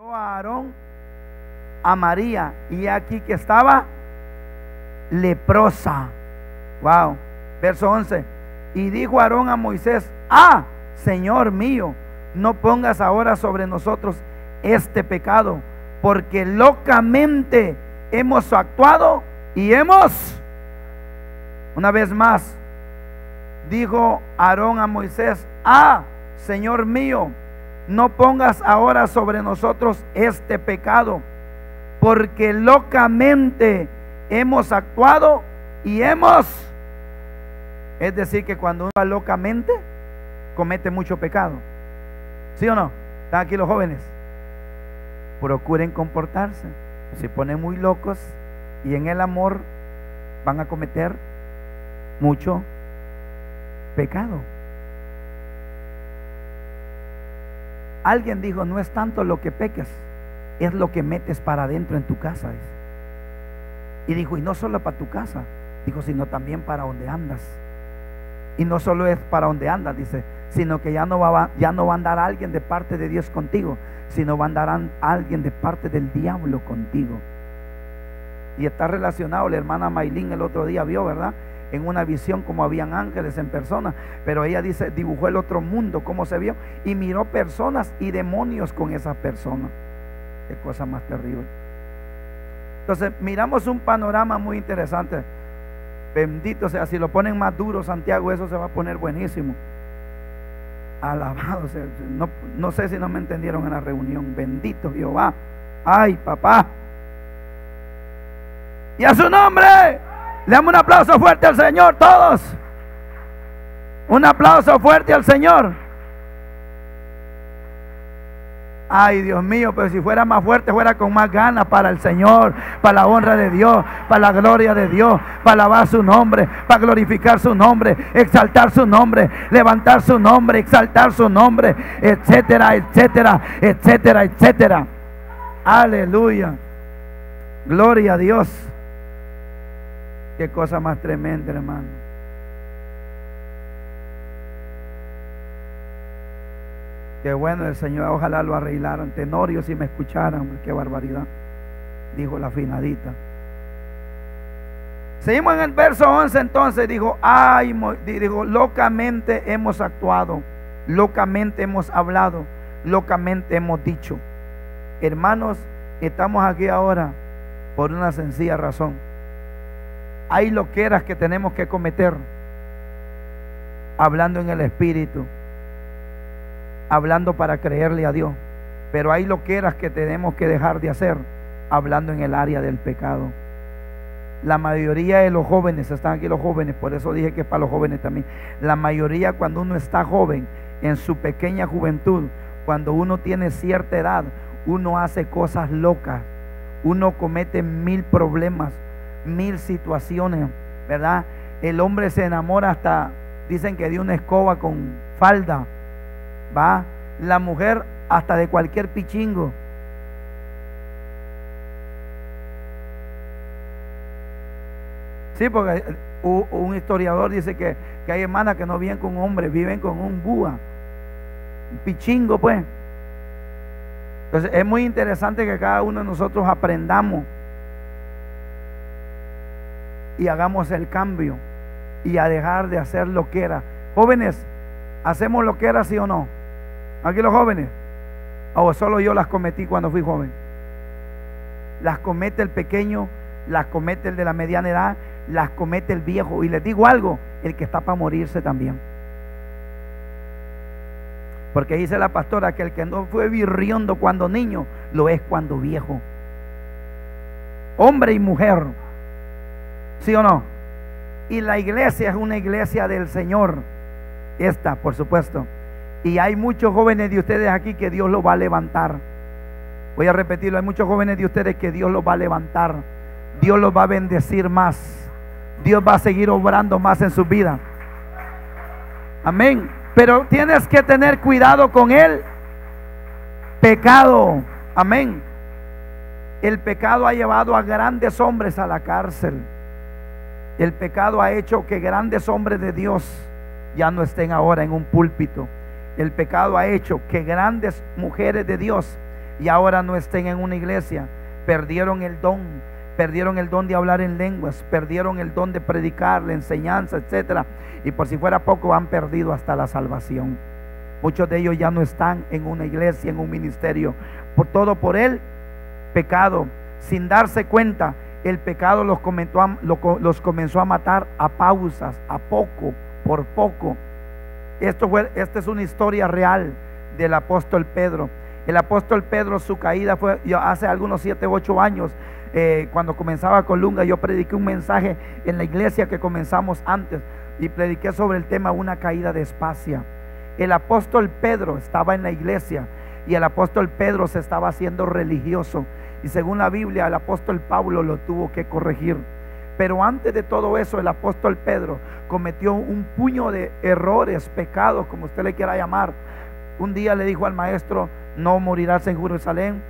A Aarón, a María, y aquí que estaba leprosa. Wow. Verso 11. Y dijo Aarón a Moisés: Señor mío, no pongas ahora sobre nosotros este pecado, porque locamente hemos actuado y una vez más, dijo Aarón a Moisés: Señor mío, no pongas ahora sobre nosotros este pecado, porque locamente hemos actuado y es decir, que cuando uno va locamente, comete mucho pecado. ¿Sí o no? ¿Están aquí los jóvenes? Procuren comportarse. Se ponen muy locos y en el amor van a cometer mucho pecado. Alguien dijo: no es tanto lo que peques, es lo que metes para adentro en tu casa, dice. Y dijo: y no solo para tu casa, dijo, sino también para donde andas. Y no solo es para donde andas, dice, sino que ya no va a andar alguien de parte de Dios contigo, sino va a andar alguien de parte del diablo contigo. Y está relacionado. La hermana Maylin el otro día vio, ¿verdad?, en una visión como habían ángeles en persona, pero ella dice, dibujó el otro mundo, cómo se vio, y miró personas y demonios con esas personas. Qué cosa más terrible. Entonces miramos un panorama muy interesante. Bendito sea. Si lo ponen más duro, Santiago, eso se va a poner buenísimo. Alabado sea. No sé si no me entendieron en la reunión. Bendito Jehová. Ay, papá. Y a su nombre le damos un aplauso fuerte al Señor, todos. Un aplauso fuerte al Señor. Ay, Dios mío, pero si fuera más fuerte, fuera con más ganas para el Señor, para la honra de Dios, para la gloria de Dios, para alabar su nombre, para glorificar su nombre, exaltar su nombre, levantar su nombre, exaltar su nombre, etcétera, etcétera, etcétera, etcétera. Aleluya. Gloria a Dios. Qué cosa más tremenda, hermano. Qué bueno el Señor. Ojalá lo arreglaran. Tenorio, si me escucharan, hombre, qué barbaridad, dijo la afinadita. Seguimos en el verso 11. Entonces dijo: dijo, locamente hemos actuado, locamente hemos hablado, locamente hemos dicho. Hermanos, estamos aquí ahora por una sencilla razón. Hay loqueras que tenemos que cometer hablando en el Espíritu, hablando para creerle a Dios, pero hay loqueras que tenemos que dejar de hacer hablando en el área del pecado. La mayoría de los jóvenes, están aquí los jóvenes, por eso dije que es para los jóvenes también. La mayoría, cuando uno está joven, en su pequeña juventud, cuando uno tiene cierta edad, uno hace cosas locas, uno comete 1000 problemas, 1000 situaciones, ¿verdad? El hombre se enamora hasta, dicen que de una escoba con falda, ¿va? La mujer hasta de cualquier pichingo. Sí, porque un historiador dice que hay hermanas que no viven con hombres, viven con un búa, un pichingo, pues. Entonces es muy interesante que cada uno de nosotros aprendamos y hagamos el cambio y a dejar de hacer loquera. Jóvenes, ¿hacemos loquera, sí o no? Aquí los jóvenes. ¿O solo yo las cometí cuando fui joven? Las comete el pequeño, las comete el de la mediana edad, las comete el viejo. Y les digo algo, el que está para morirse también. Porque dice la pastora que el que no fue virriondo cuando niño, lo es cuando viejo. Hombre y mujer, ¿sí o no? Y la iglesia es una iglesia del Señor. Esta, por supuesto. Y hay muchos jóvenes de ustedes aquí que Dios los va a levantar. Voy a repetirlo, hay muchos jóvenes de ustedes que Dios los va a levantar. Dios los va a bendecir más. Dios va a seguir obrando más en su vida. Amén. Pero tienes que tener cuidado con el pecado. Amén. El pecado ha llevado a grandes hombres a la cárcel. El pecado ha hecho que grandes hombres de Dios ya no estén ahora en un púlpito. El pecado ha hecho que grandes mujeres de Dios y ahora no estén en una iglesia. Perdieron el don de hablar en lenguas, perdieron el don de predicar, la enseñanza, etcétera, y por si fuera poco han perdido hasta la salvación. Muchos de ellos ya no están en una iglesia, en un ministerio, por el pecado. Sin darse cuenta, el pecado los comenzó a matar a pausas, a poco, por poco. Esta es una historia real del apóstol Pedro. El apóstol Pedro, su caída fue hace algunos 7, 8 años. Cuando comenzaba Colunga, yo prediqué un mensaje en la iglesia que comenzamos antes, y prediqué sobre el tema una caída despacia. El apóstol Pedro estaba en la iglesia, y el apóstol Pedro se estaba haciendo religioso, y según la Biblia el apóstol Pablo lo tuvo que corregir. Pero antes de todo eso, el apóstol Pedro cometió un puño de errores, pecados, como usted le quiera llamar. Un día le dijo al maestro: no morirás en Jerusalén.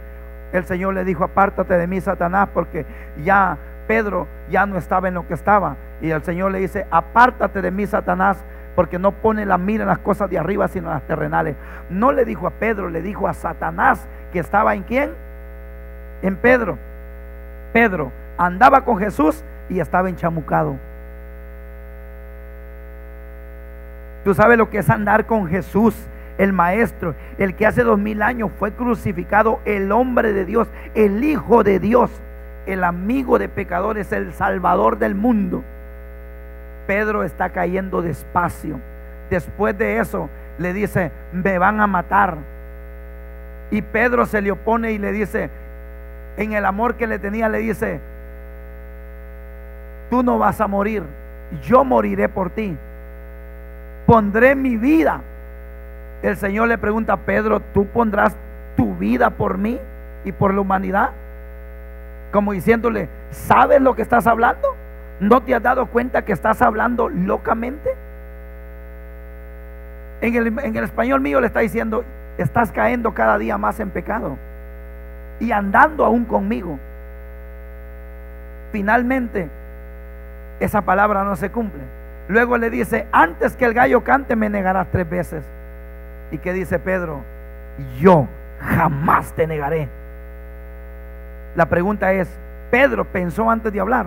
El Señor le dijo: apártate de mí, Satanás, porque ya Pedro ya no estaba en lo que estaba. Y el Señor le dice: apártate de mí, Satanás, porque no pone la mira en las cosas de arriba, sino en las terrenales. No le dijo a Pedro, le dijo a Satanás, que estaba en ¿quién? En Pedro. Pedro andaba con Jesús y estaba enchamucado. Tú sabes lo que es andar con Jesús, el maestro, el que hace 2000 años fue crucificado, el hombre de Dios, el Hijo de Dios, el amigo de pecadores, el Salvador del mundo. Pedro está cayendo despacio. Después de eso le dice: me van a matar. Y Pedro se le opone y le dice, en el amor que le tenía, le dice: tú no vas a morir, yo moriré por ti, pondré mi vida. El Señor le pregunta a Pedro: ¿tú pondrás tu vida por mí y por la humanidad? Como diciéndole: ¿sabes lo que estás hablando? ¿No te has dado cuenta que estás hablando locamente? En el español mío le está diciendo: estás cayendo cada día más en pecado y andando aún conmigo. Finalmente esa palabra no se cumple. Luego le dice: antes que el gallo cante me negarás 3 veces. ¿Y qué dice Pedro? Yo jamás te negaré. La pregunta es: ¿Pedro pensó antes de hablar?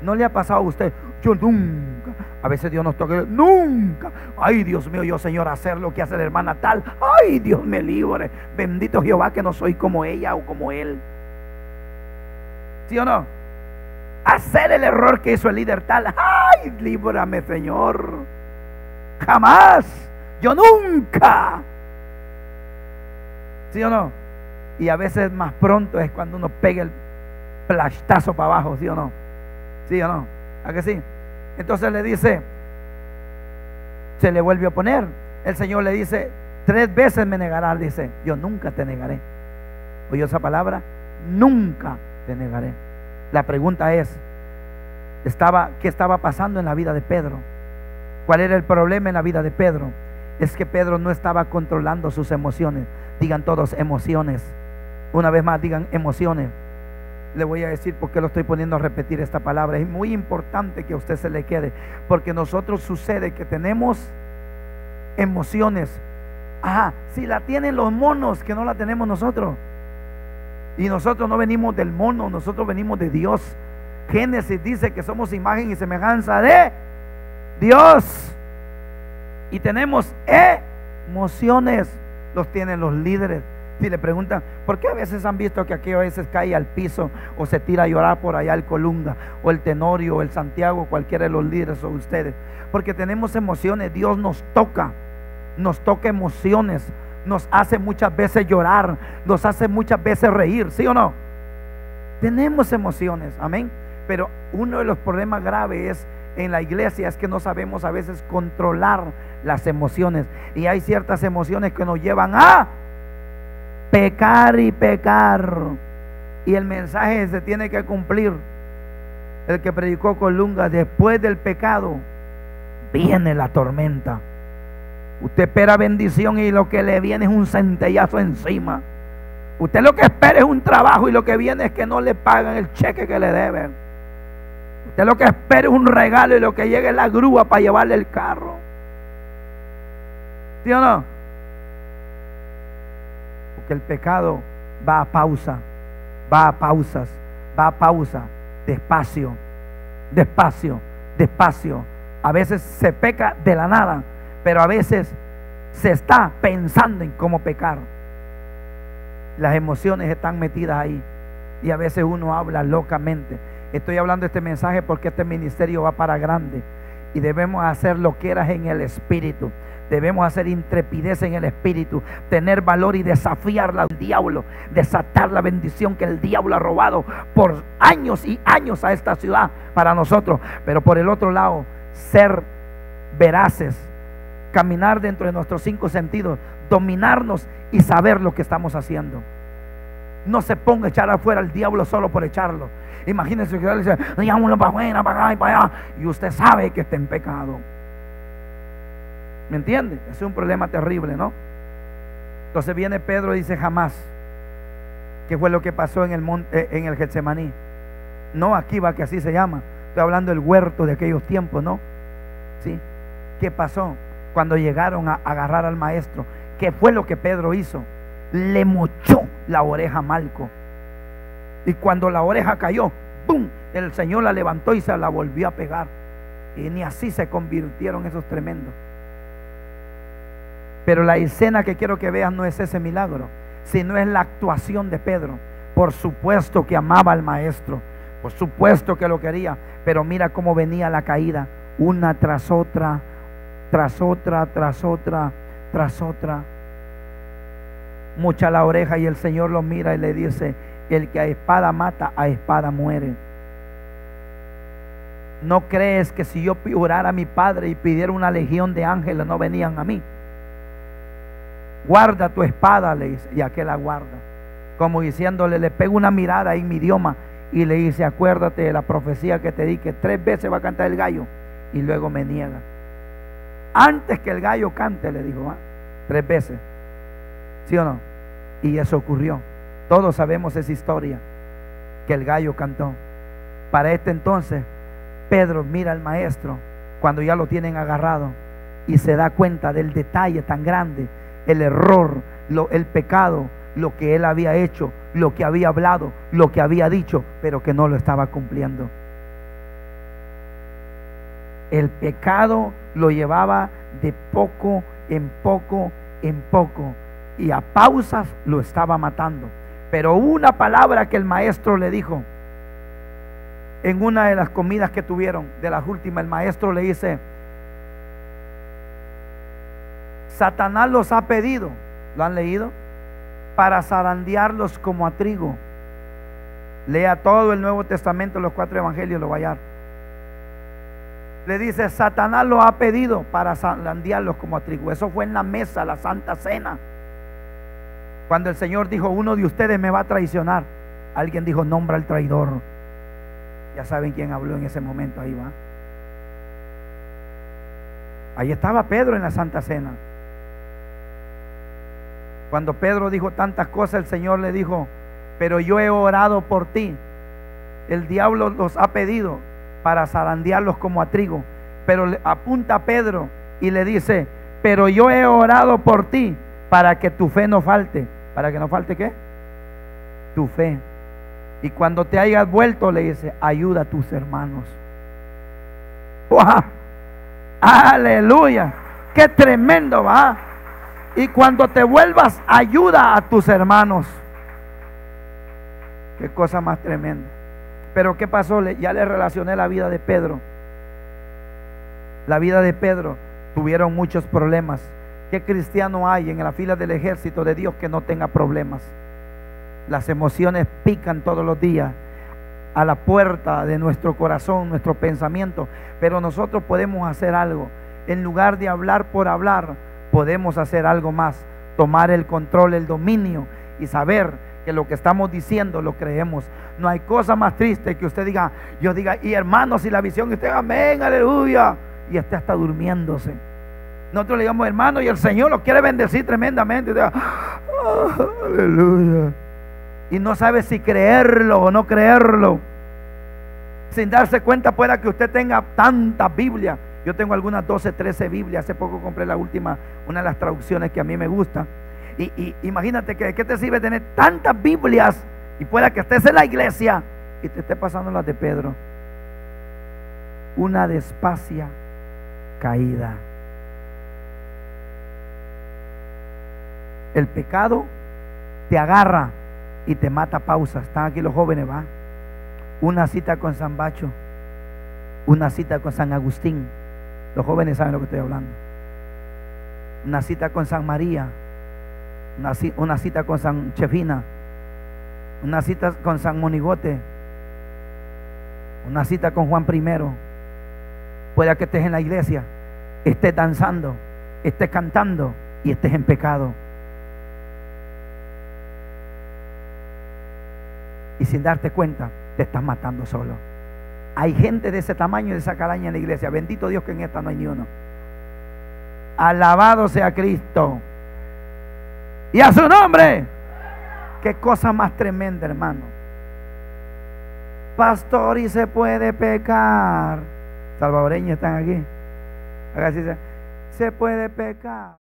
¿No le ha pasado a usted? Yo nunca. A veces Dios nos toca: nunca. Ay, Dios mío, yo, Señor, hacer lo que hace la hermana tal. Ay, Dios me libre. Bendito Jehová que no soy como ella o como él. ¿Sí o no? Hacer el error que hizo el líder tal. Ay, líbrame, Señor. Jamás. Yo nunca. ¿Sí o no? Y a veces más pronto es cuando uno pega el plastazo para abajo. ¿Sí o no? ¿Sí o no? ¿A que sí? Entonces le dice, se le vuelve a oponer. El Señor le dice: 3 veces me negarás. Dice: yo nunca te negaré. ¿Oyó esa palabra? Nunca te negaré. La pregunta es: ¿qué estaba pasando en la vida de Pedro? ¿Cuál era el problema en la vida de Pedro? Es que Pedro no estaba controlando sus emociones. Digan todos: emociones. Una vez más, digan: emociones. Le voy a decir por qué lo estoy poniendo a repetir esta palabra. Es muy importante que a usted se le quede, porque nosotros sucede que tenemos emociones. Si la tienen los monos, que no la tenemos nosotros. Y nosotros no venimos del mono, nosotros venimos de Dios. Génesis dice que somos imagen y semejanza de Dios. Y tenemos emociones. Los tienen los líderes. Si le preguntan: ¿por qué a veces han visto que aquí a veces cae al piso o se tira a llorar por allá el Colunga o el Tenorio o el Santiago, cualquiera de los líderes o ustedes? Porque tenemos emociones. Dios nos toca emociones, nos hace muchas veces llorar, nos hace muchas veces reír, ¿sí o no? Tenemos emociones, amén. Pero uno de los problemas graves en la iglesia es que no sabemos a veces controlar las emociones, y hay ciertas emociones que nos llevan a pecar y pecar, y el mensaje se tiene que cumplir. El que predicó Colunga: después del pecado viene la tormenta. Usted espera bendición y lo que le viene es un centellazo encima. Usted lo que espera es un trabajo y lo que viene es que no le pagan el cheque que le deben. Usted lo que espera es un regalo y lo que llega es la grúa para llevarle el carro. ¿Sí o no? Porque el pecado va a pausa, va a pausas, va a pausa, despacio, despacio, despacio. A veces se peca de la nada, pero a veces se está pensando en cómo pecar. Las emociones están metidas ahí y a veces uno habla locamente. Estoy hablando este mensaje porque este ministerio va para grande y debemos hacer lo que eras en el espíritu. Debemos hacer intrepidez en el espíritu, tener valor y desafiar al diablo, desatar la bendición que el diablo ha robado por años y años a esta ciudad para nosotros. Pero por el otro lado, ser veraces, caminar dentro de nuestros 5 sentidos, dominarnos y saber lo que estamos haciendo. No se ponga a echar afuera al diablo solo por echarlo. Imagínense que le dice, digámoslo para afuera, para acá y para allá, y usted sabe que está en pecado. ¿Me entiende? Es un problema terrible, ¿no? Entonces viene Pedro y dice jamás. ¿Qué fue lo que pasó en el monte, en el Getsemaní? No, aquí va, que así se llama. Estoy hablando del huerto de aquellos tiempos, ¿no? ¿Sí? ¿Qué pasó cuando llegaron a agarrar al maestro? ¿Qué fue lo que Pedro hizo? Le mochó la oreja a Malco. Y cuando la oreja cayó, ¡pum!, el Señor la levantó y se la volvió a pegar. Y ni así se convirtieron esos tremendos. Pero la escena que quiero que veas no es ese milagro, sino es la actuación de Pedro. Por supuesto que amaba al maestro, por supuesto que lo quería, pero mira cómo venía la caída, una tras otra, tras otra, tras otra, tras otra. Mocha la oreja y el Señor lo mira y le dice: el que a espada mata, a espada muere. ¿No crees que si yo orara a mi Padre y pidiera una legión de ángeles no venían a mí? Guarda tu espada, le dice, y aquel la guarda, como diciéndole, le pego una mirada en mi idioma y le dice: acuérdate de la profecía que te di, que 3 veces va a cantar el gallo y luego me niega. Antes que el gallo cante, le dijo, 3 veces, ¿sí o no? Y eso ocurrió. Todos sabemos esa historia, que el gallo cantó. Para este entonces Pedro mira al maestro cuando ya lo tienen agarrado y se da cuenta del detalle tan grande, el error, el pecado, lo que él había hecho, lo que había hablado, lo que había dicho, pero que no lo estaba cumpliendo. El pecado lo llevaba de poco en poco en poco, y a pausas lo estaba matando. Pero una palabra que el maestro le dijo en una de las comidas que tuvieron, de las últimas, el maestro le dice: Satanás los ha pedido, ¿lo han leído?, para zarandearlos como a trigo. Lea todo el Nuevo Testamento, los 4 evangelios, lo va a hallar. Le dice: Satanás los ha pedido para zarandearlos como a trigo. Eso fue en la mesa, la Santa Cena, cuando el Señor dijo: uno de ustedes me va a traicionar. Alguien dijo: nombra al traidor. Ya saben quién habló en ese momento. Ahí va. Ahí estaba Pedro en la Santa Cena. Cuando Pedro dijo tantas cosas, el Señor le dijo: pero yo he orado por ti. El diablo los ha pedido para zarandearlos como a trigo. Pero le apunta a Pedro y le dice: pero yo he orado por ti para que tu fe no falte. ¿Para que no falte qué? Tu fe. Y cuando te hayas vuelto, le dice: ayuda a tus hermanos. ¡Wow! ¡Aleluya! ¡Qué tremendo, va! Y cuando te vuelvas, ayuda a tus hermanos. Qué cosa más tremenda. Pero ¿qué pasó? Ya le relacioné la vida de Pedro. La vida de Pedro tuvieron muchos problemas. ¿Qué cristiano hay en la fila del ejército de Dios que no tenga problemas? Las emociones pican todos los días a la puerta de nuestro corazón, nuestro pensamiento. Pero nosotros podemos hacer algo. En lugar de hablar por hablar, podemos hacer algo más. Tomar el control, el dominio, y saber que lo que estamos diciendo lo creemos. No hay cosa más triste que usted diga, yo diga, y hermanos, y la visión, y usted, amén, aleluya, y usted está durmiéndose. Nosotros le digamos, hermano, y el Señor lo quiere bendecir tremendamente, y diga, aleluya, y no sabe si creerlo o no creerlo. Sin darse cuenta, pueda que usted tenga tanta Biblia. Yo tengo algunas 12, 13 Biblias. Hace poco compré la última, una de las traducciones que a mí me gusta. Y imagínate que ¿qué te sirve tener tantas Biblias y pueda que estés en la iglesia y te esté pasando las de Pedro? Una despacia caída. El pecado te agarra y te mata pausas. Están aquí los jóvenes, va. Una cita con San Bacho, una cita con San Agustín. Los jóvenes saben lo que estoy hablando. Una cita con San María, una cita con San Chefina, una cita con San Monigote, una cita con Juan I. Puede que estés en la iglesia, estés danzando, estés cantando y estés en pecado. Y sin darte cuenta, te estás matando solo. Hay gente de ese tamaño y de esa calaña en la iglesia. Bendito Dios que en esta no hay ni uno. Alabado sea Cristo. Y a su nombre. Qué cosa más tremenda, hermano. Pastor, y se puede pecar. Salvadoreños están aquí. Así se puede pecar.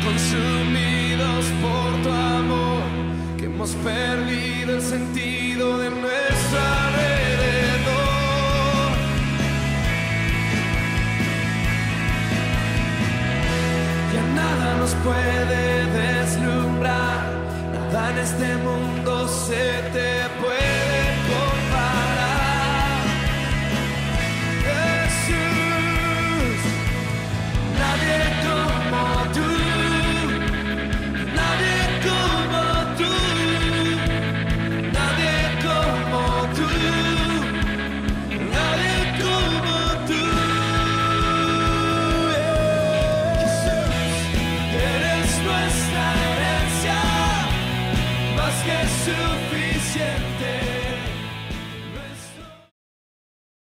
Consumidos por tu amor, que hemos perdido el sentido de nuestro alrededor. Ya nada nos puede deslumbrar, nada en este mundo se te puede contar.